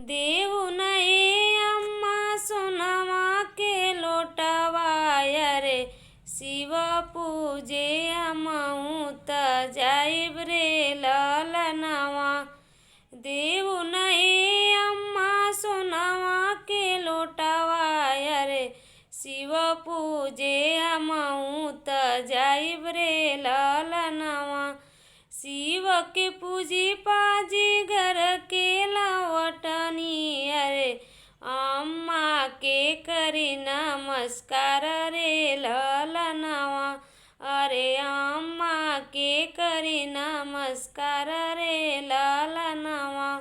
देहु नए अम्मा सोनवा के लोटवा रे शिव पूजे हमहू त जाइब रे ललनवा। देहु नए अम्मा सोनवा के लोटवा रे शिव पूजे हमहू त जाइब रे ललनवा। शिव के पूजी पाजी घर के लवटनी रे अम्मा के करी नमस्कार रे ललनवा। अरे अम्मा के करी नमस्कार रे ललनवा।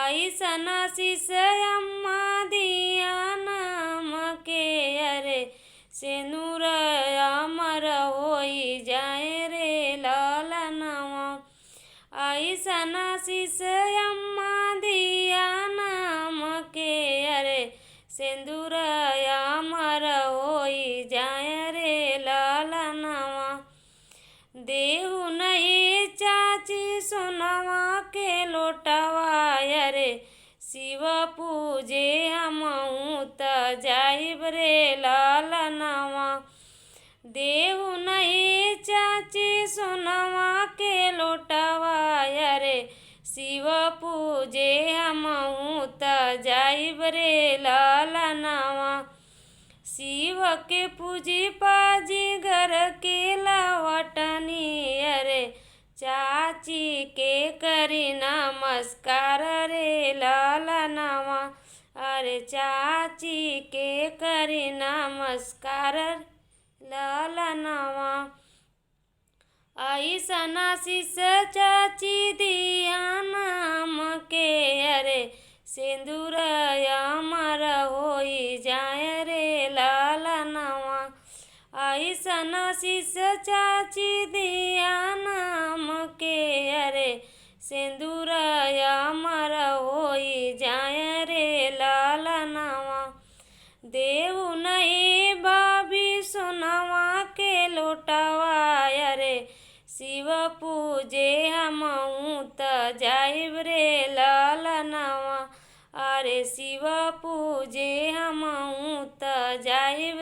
ऐसन आशीष अम्मा दिया नाम के अरे सिंदूर अमर होई जाए रे ललनवा। ऐसन आशीष अम्मा दिया नाम के अरे सिंदूर अमर होई जाए रे ललनवा। देहु नई चाची सोनवा के लोटवा रे शिव पूजे हमहू त जाइब रे ललनवा। देहु नई चाची सोनवा के लोटवा रे शिव पूजे हमहू त जाइब रे ललनवा। शिव के पूजी पाजी घर के लवटनी रे चाची के करी नमस्कार रे ललनवा। अरे चाची के करी नमस्कार ललनवा। ऐसन आशीष चाची दिया नाम के अरे सिंदूर अमर होई जाए रे ललनवा। ऐसन आशीष चाची दिया नाम के अरे सिंदूर अमर होई जाए रे ललनवा। देहु नई बाबी सोनवा के लोटवा रे शिव पूजे हमहू त जाइब रे ललनवा। अरे शिव पूजे हमहू त जाइब